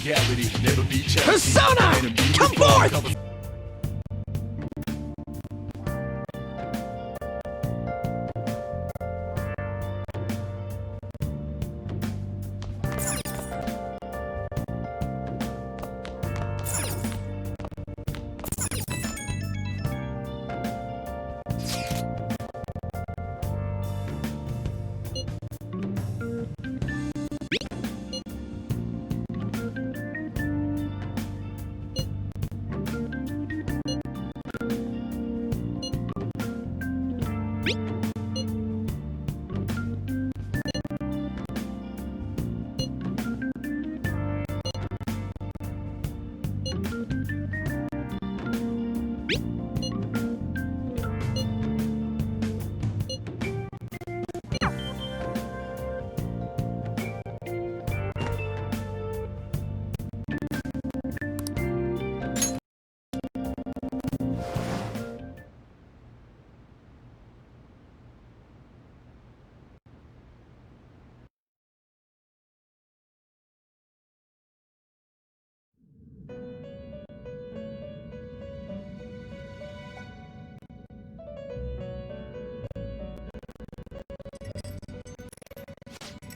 reality, never be jealous. Persona! Come forth!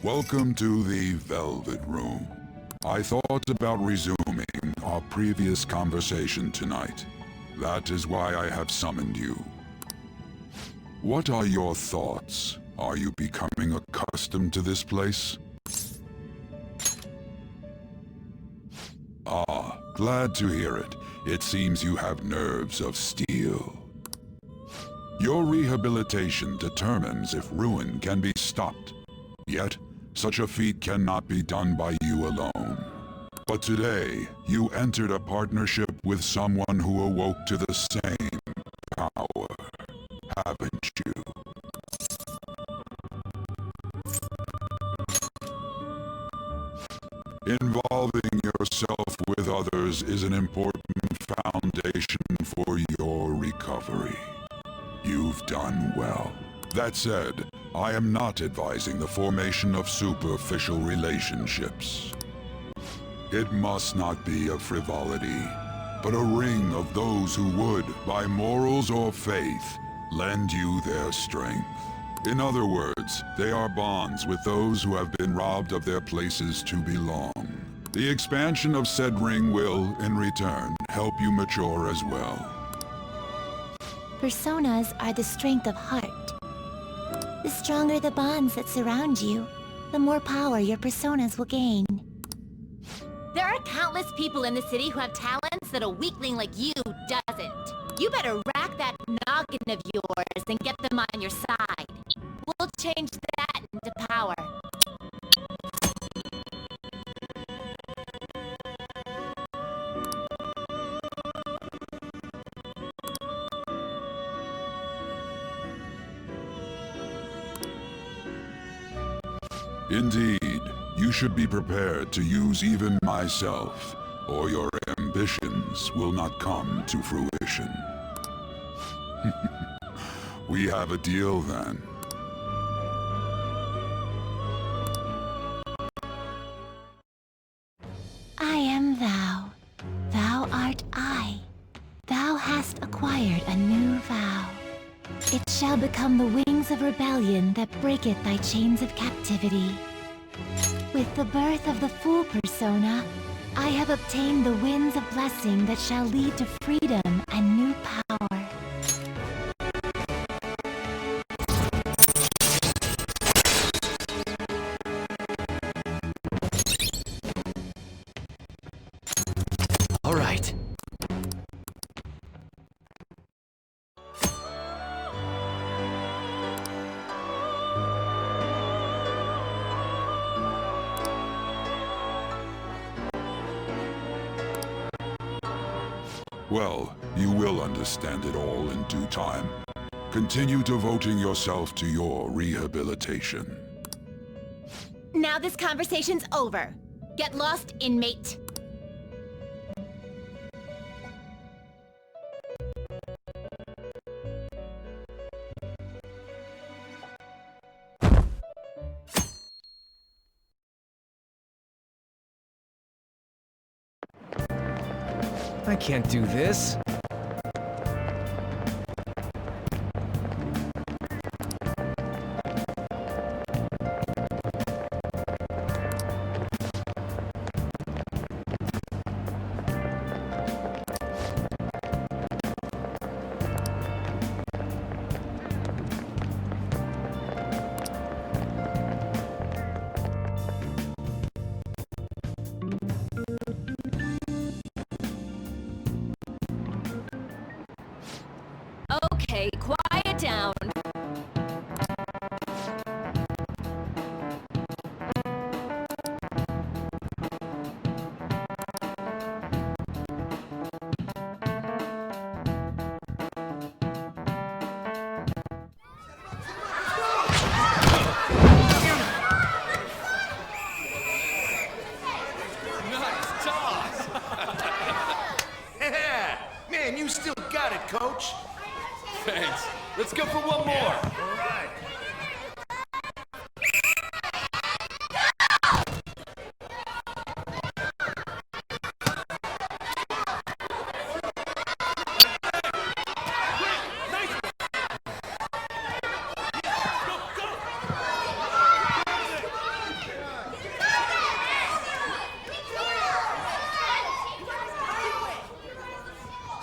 Welcome to the Velvet Room. I thought about resuming our previous conversation tonight. That is why I have summoned you. What are your thoughts? Are you becoming accustomed to this place? Ah, glad to hear it. It seems you have nerves of steel. Your rehabilitation determines if ruin can be stopped. Yet, such a feat cannot be done by you alone. But today, you entered a partnership with someone who awoke to the same power, haven't you? Involving yourself with others is an important foundation for your recovery. You've done well. That said, I am not advising the formation of superficial relationships. It must not be a frivolity, but a ring of those who would, by morals or faith, lend you their strength. In other words, they are bonds with those who have been robbed of their places to belong. The expansion of said ring will, in return, help you mature as well. Personas are the strength of heart. The stronger the bonds that surround you, the more power your personas will gain. There are countless people in the city who have talents that a weakling like you doesn't. You better rack that noggin of yours and get them on your side. We'll change that into power. Indeed, you should be prepared to use even myself, or your ambitions will not come to fruition. We have a deal then. I am thou. Thou art I. Thou hast acquired a new vow. It shall become the wings of rebellion that breaketh thy chains of captivity. With the birth of the Fool persona, I have obtained the winds of blessing that shall lead to freedom and new power. All right. Well, you will understand it all in due time. Continue devoting yourself to your rehabilitation. Now this conversation's over. Get lost, inmate. I can't do this. Okay, quiet down. Nice toss! Yeah! Man, you still got it, coach. Thanks. Let's go for one more.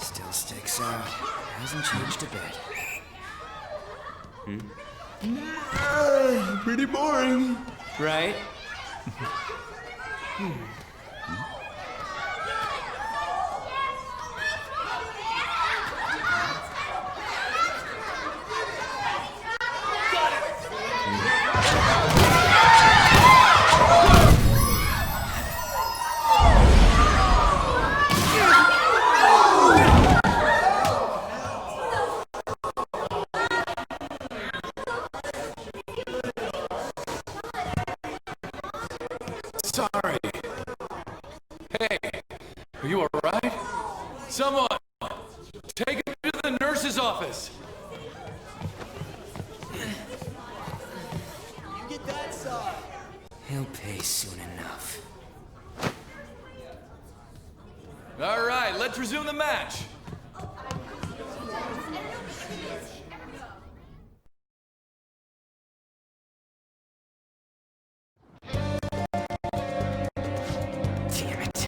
Still sticks out. Hasn't changed a bit. Pretty boring. Right? Sorry. Hey, are you alright? Someone, take him to the nurse's office. He'll pay soon enough. Alright, let's resume the match. Damn it.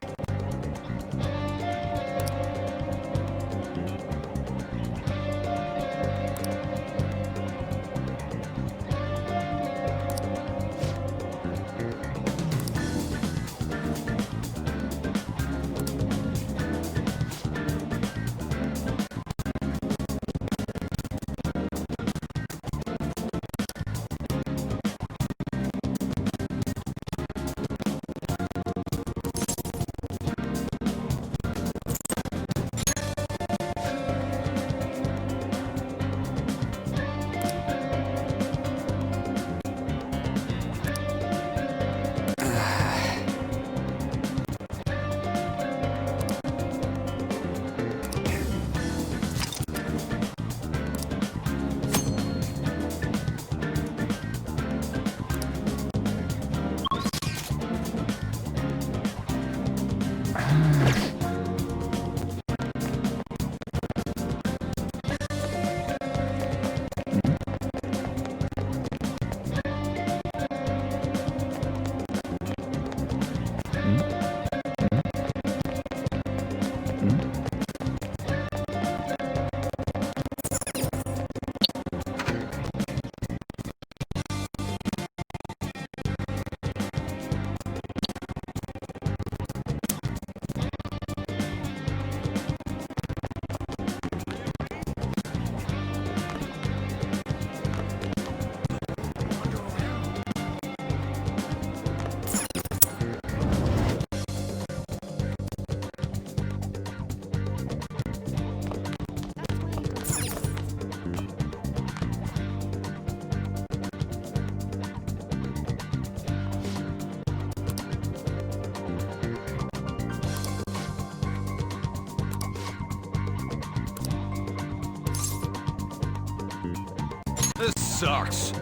This sucks.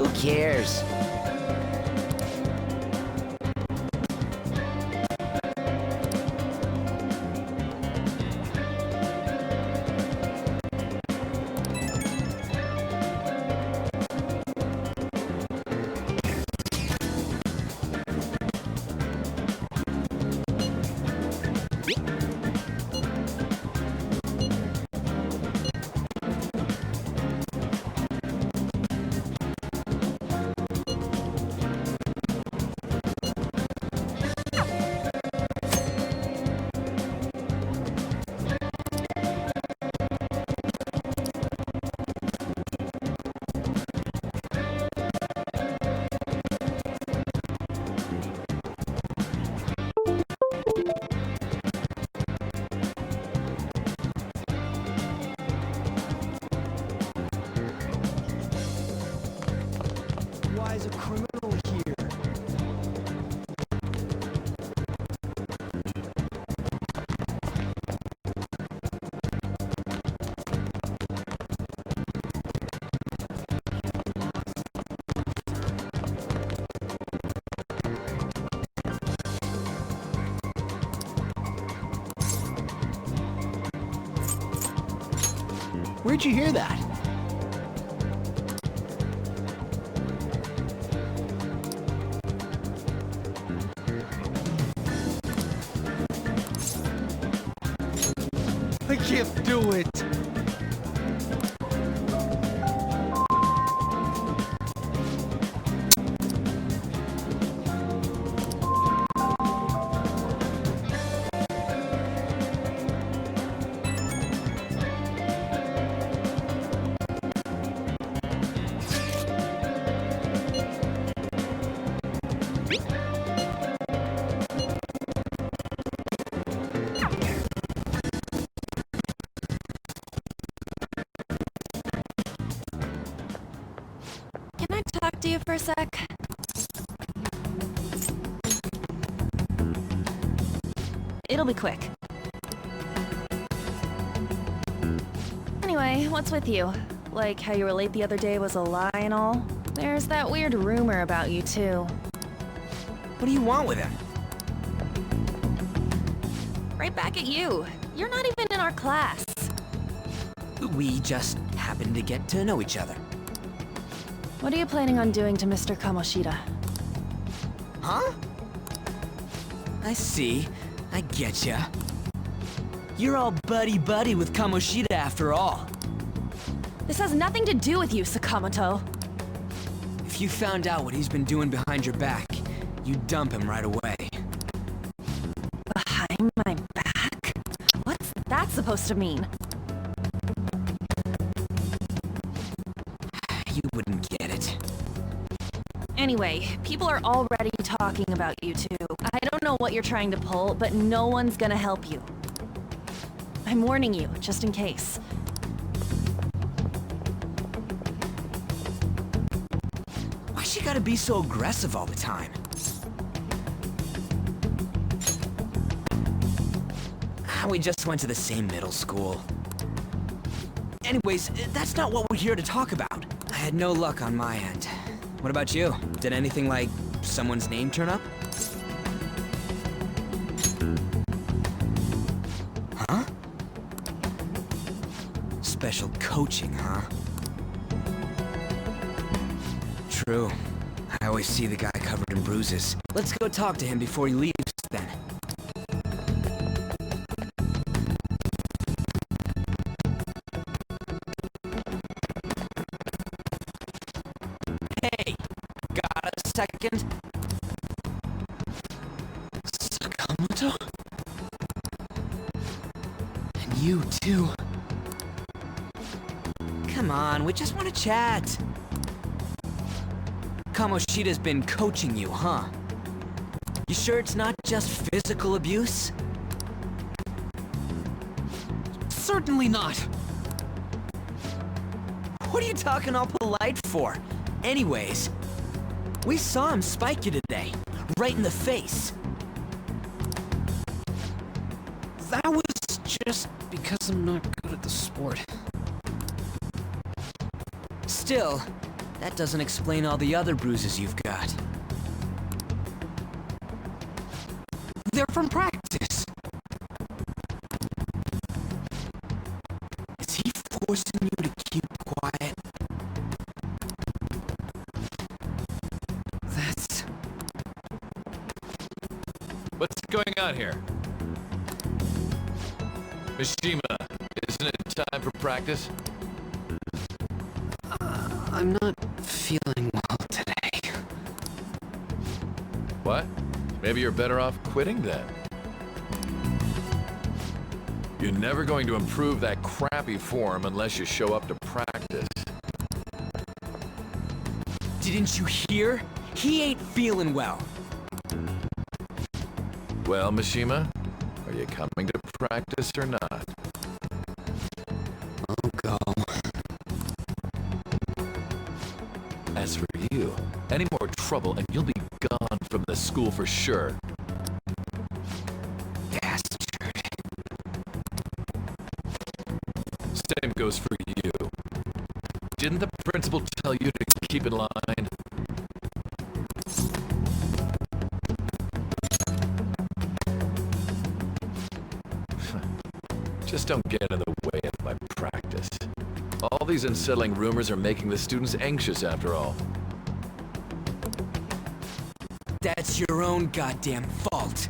Who cares? Why is a criminal here? Where'd you hear that? I can't do it. Can I talk to you for a sec? It'll be quick. Anyway, what's with you? Like how you were late the other day was a lie and all? There's that weird rumor about you too. What do you want with him? Right back at you. You're not even in our class. We just happened to get to know each other. What are you planning on doing to Mr. Kamoshida? Huh? I see. I getcha. You're all buddy-buddy with Kamoshida after all. This has nothing to do with you, Sakamoto. If you found out what he's been doing behind your back, you'd dump him right away. Behind my back? What's that supposed to mean? You wouldn't get it. Anyway, people are already talking about you two. I don't know what you're trying to pull, but no one's gonna help you. I'm warning you, just in case. Why she gotta be so aggressive all the time? We just went to the same middle school. Anyways, that's not what we're here to talk about. I had no luck on my end. What about you? Did anything like someone's name turn up? Huh? Special coaching, huh? True. I always see the guy covered in bruises. Let's go talk to him before he leaves, then. Hey, got a second? Sakamoto? And you, too. Come on, we just want to chat. Kamoshida's been coaching you, huh? You sure it's not just physical abuse? Certainly not. What are you talking all polite for? Anyways, we saw him spike you today, right in the face. That was just because I'm not good at the sport. Still, that doesn't explain all the other bruises you've got. They're from practice. Is he forcing you to keep quiet? That's... What's going on here? Mishima, isn't it time for practice? I'm not feeling well today. What? Maybe you're better off quitting then. You're never going to improve that crappy form unless you show up to practice. Didn't you hear? He ain't feeling well. Well, Mishima, are you coming to practice or not? I'll go. As for you, any more trouble and you'll be gone from the school for sure. Bastard. Same goes for you. Didn't the principal tell you to keep in line? Just don't get in the way of my practice. All these unsettling rumors are making the students anxious after all. That's your own goddamn fault.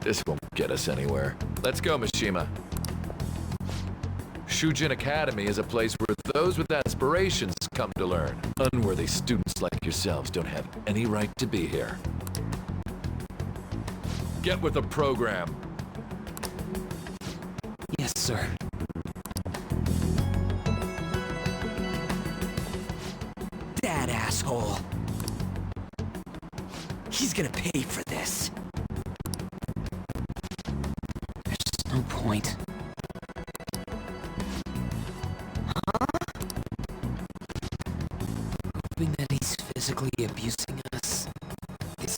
This won't get us anywhere. Let's go, Mishima. Shujin Academy is a place where those with aspirations come to learn. Unworthy students like yourselves don't have any right to be here. Get with the program. Yes, sir. That asshole. He's gonna pay for this. There's just no point. Proving that he's physically abusing us is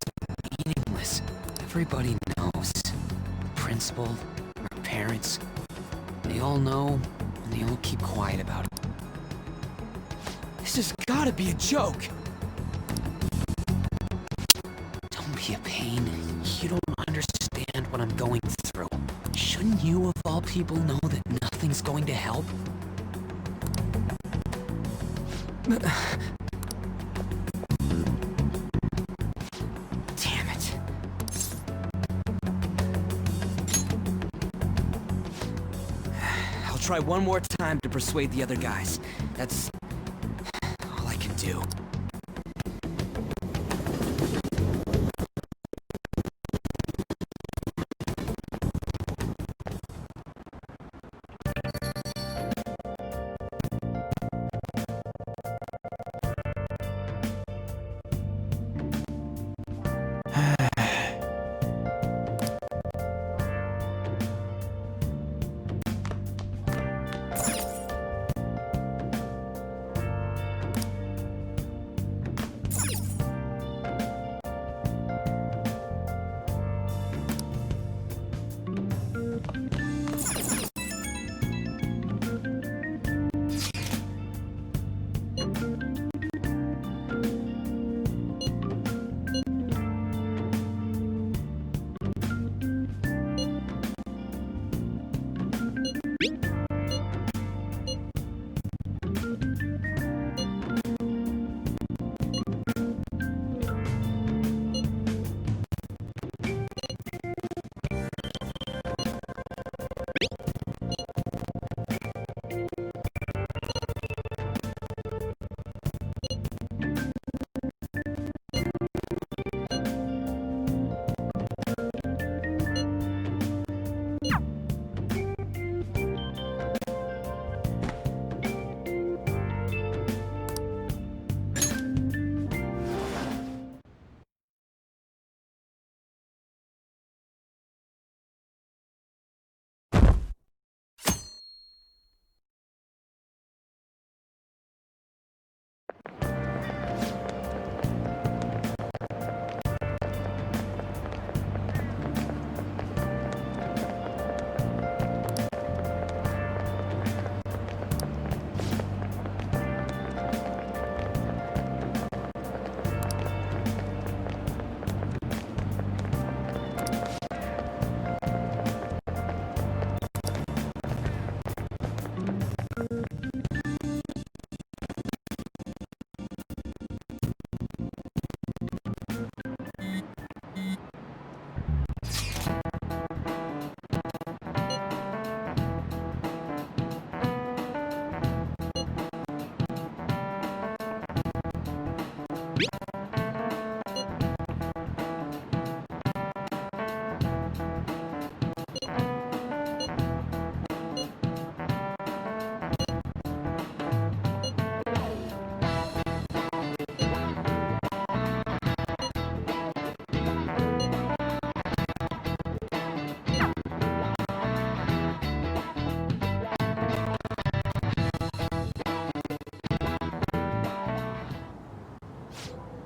meaningless. Everybody knows. The principal, our parents, they all know, and they all keep quiet about it. This has gotta be a joke! Don't be a pain. You don't understand what I'm going through. Shouldn't you, of all people, know that nothing's going to help? Damn it. I'll try one more time to persuade the other guys. That's all I can do.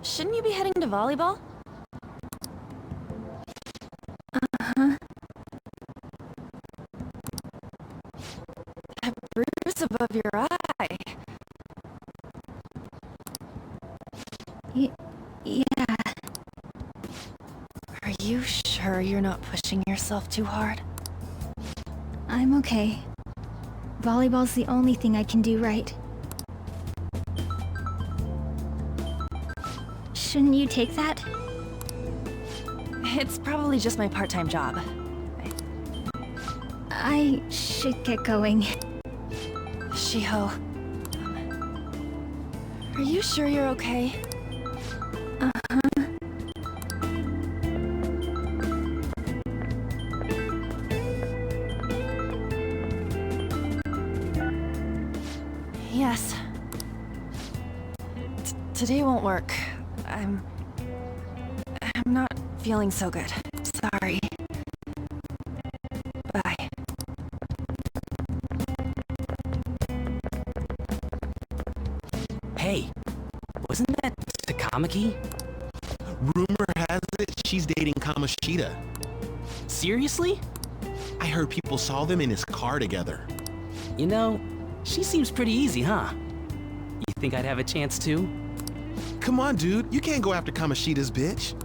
Shouldn't you be heading to volleyball? Uh-huh. That bruise above your eye. Yeah. Are you sure you're not pushing yourself too hard? I'm okay. Volleyball's the only thing I can do right. Shouldn't you take that? It's probably just my part-time job. I should get going. Shiho. Are you sure you're okay? Uh-huh. Yes. Today won't work. I'm not feeling so good. Sorry. Bye. Hey, wasn't that Takamaki? Rumor has it she's dating Kamoshida. Seriously? I heard people saw them in his car together. You know, she seems pretty easy, huh? You think I'd have a chance too? Come on, dude. You can't go after Kamoshida's bitch.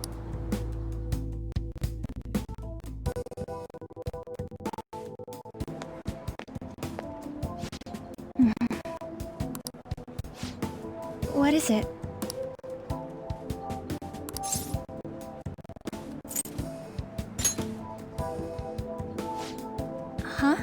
What is it? Huh?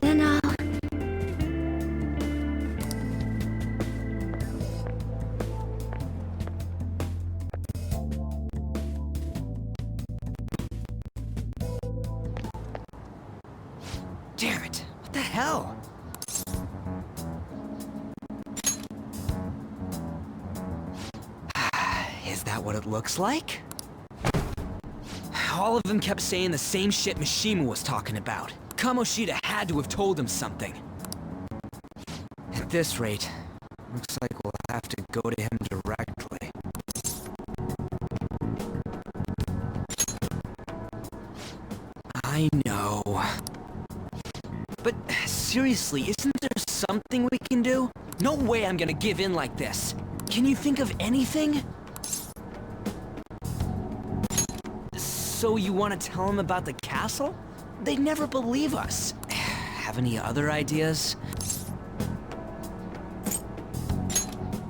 Then I'll... Damn it! What the hell? Is that what it looks like? All of them kept saying the same shit Mishima was talking about. Kamoshida had to have told him something. At this rate, looks like we'll have to go to him directly. I know. But seriously, isn't there something we can do? No way I'm gonna give in like this. Can you think of anything? So you want to tell them about the castle? They'd never believe us. Have any other ideas?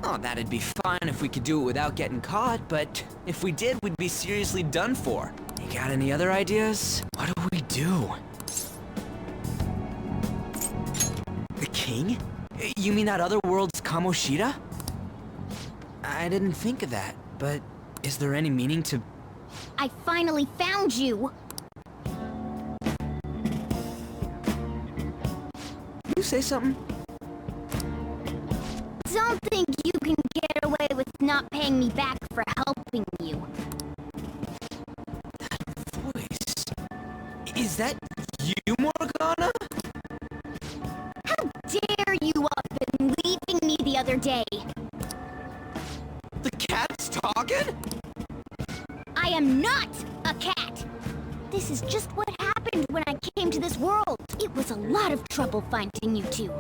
Oh, that'd be fine if we could do it without getting caught, but if we did, we'd be seriously done for. You got any other ideas? What do we do? The king? You mean that other world's Kamoshida? I didn't think of that, but is there any meaning to... I finally found you! You say something? Don't think you can get away with not paying me back for helping you. Voice... Is that you, Morgana? How dare you up and leaving me the other day? The cat's talking? I am not a cat! This is just what happened when I came to this world. It was a lot of trouble finding you two.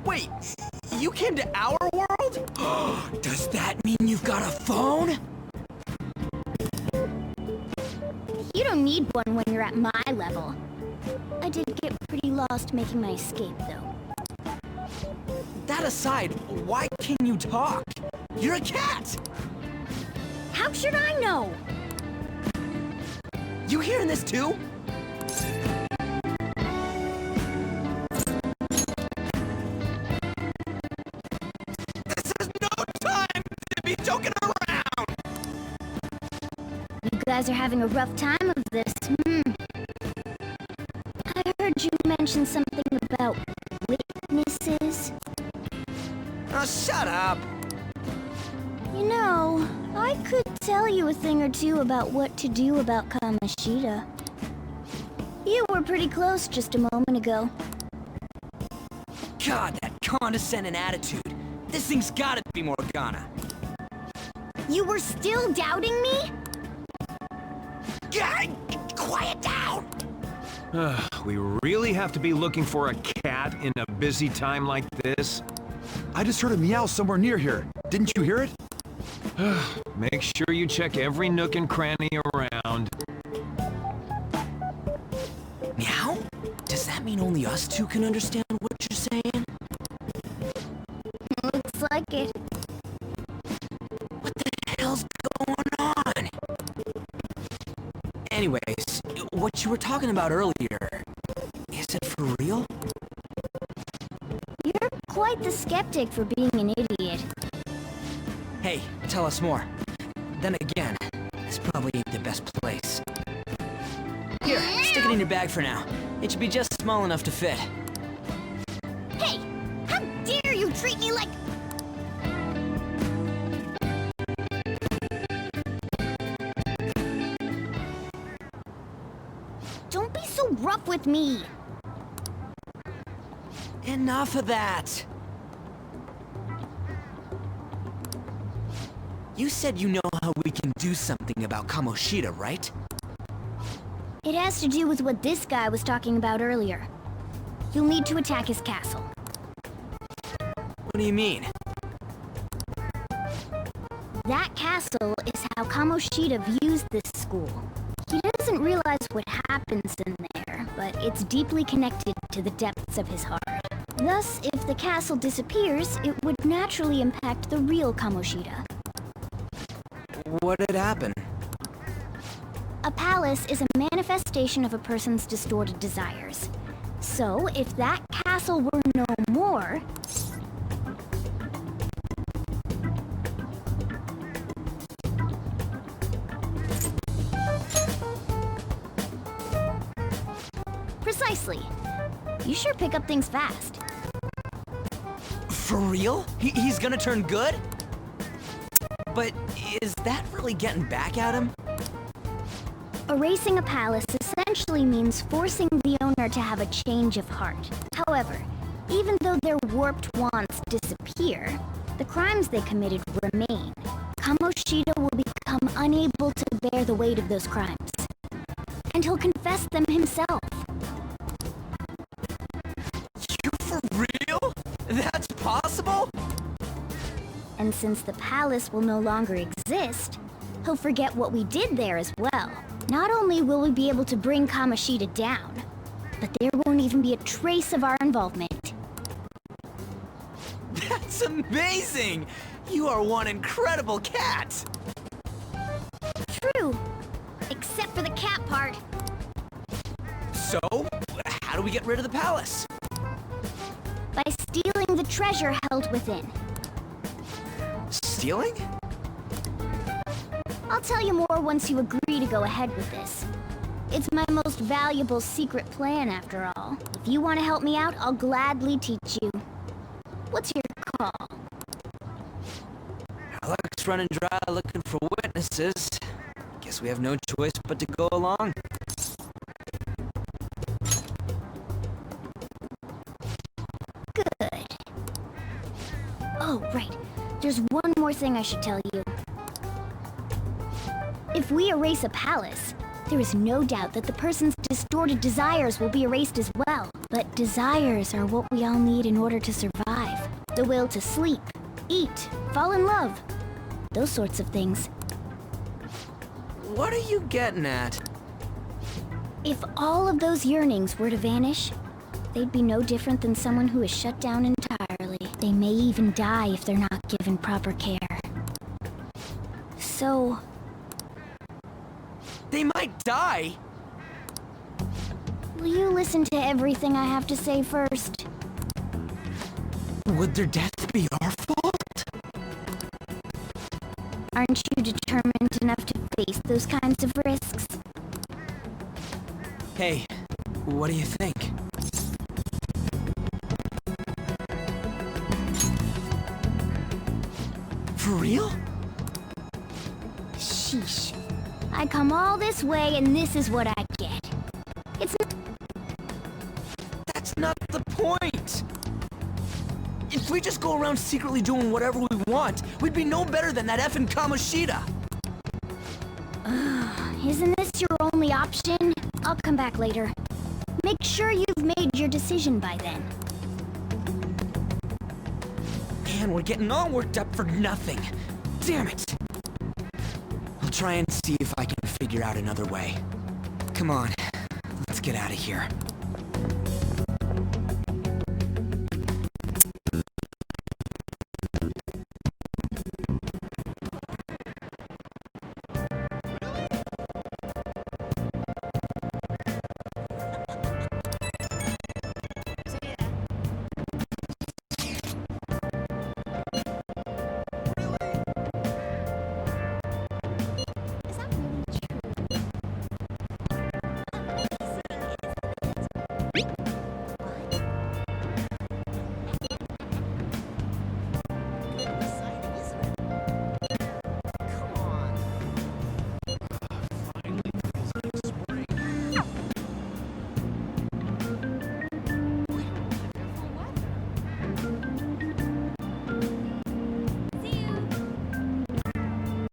Wait, you came to our world? Does that mean you've got a phone? You don't need one when you're at my level. I did get pretty lost making my escape, though. That aside, why can you talk? You're a cat! How should I know? You hearing this too? guys are having a rough time of this. I heard you mention something about witnesses. Oh, shut up! You know, I could tell you a thing or two about what to do about Kamoshida. You were pretty close just a moment ago. God, that condescending attitude. This thing's gotta be Morgana. You were still doubting me? God, quiet down! We really have to be looking for a cat in a busy time like this? I just heard a meow somewhere near here. Didn't you hear it? Make sure you check every nook and cranny around. Meow? Does that mean only us two can understand what you're saying? Looks like it. What the hell's going on? Anyways, what you were talking about earlier, is it for real? You're quite the skeptic for being an idiot. Hey, tell us more. Then again, this probably ain't the best place. Here, stick it in your bag for now. It should be just small enough to fit. Hey! How dare you treat me like... Don't be so rough with me! Enough of that! You said you know how we can do something about Kamoshida, right? It has to do with what this guy was talking about earlier. You'll need to attack his castle. What do you mean? That castle is how Kamoshida views this school. He doesn't realize what happens in there, but it's deeply connected to the depths of his heart. Thus, if the castle disappears, it would naturally impact the real Kamoshida. What'd happen? A palace is a manifestation of a person's distorted desires. So, if that castle were no more... Precisely. You sure pick up things fast. For real? He's gonna turn good? But is that really getting back at him? Erasing a palace essentially means forcing the owner to have a change of heart. However, even though their warped wants disappear, the crimes they committed remain. Kamoshida will become unable to bear the weight of those crimes. And he'll confess them himself. You for real? That's possible? And since the palace will no longer exist, he'll forget what we did there as well. Not only will we be able to bring Kamoshida down, but there won't even be a trace of our involvement. That's amazing! You are one incredible cat! True. Except for the cat part. So, how do we get rid of the palace? By stealing the treasure held within. Stealing? I'll tell you more once you agree to go ahead with this. It's my most valuable secret plan, after all. If you want to help me out, I'll gladly teach you. What's your call? Our luck's running dry looking for witnesses. Guess we have no choice but to go along. Good. Oh, right. There's one more thing I should tell you. If we erase a palace, there is no doubt that the person's distorted desires will be erased as well. But desires are what we all need in order to survive. The will to sleep, eat, fall in love. Those sorts of things. What are you getting at? If all of those yearnings were to vanish, they'd be no different than someone who is shut down entirely. They may even die if they're not given proper care. So... They might die! will you listen to everything I have to say first? Would their death be our fault? Aren't you determined enough to face those kinds of risks? Hey, what do you think? For real? Sheesh. I come all this way and this is what I get. It's That's not the point! If we just go around secretly doing whatever we want, we'd be no better than that effing Kamoshida! Isn't this your only option? I'll come back later. Make sure you've made your decision by then. Man, we're getting all worked up for nothing. Damn it! I'll try and see if I can figure out another way. Come on, let's get out of here.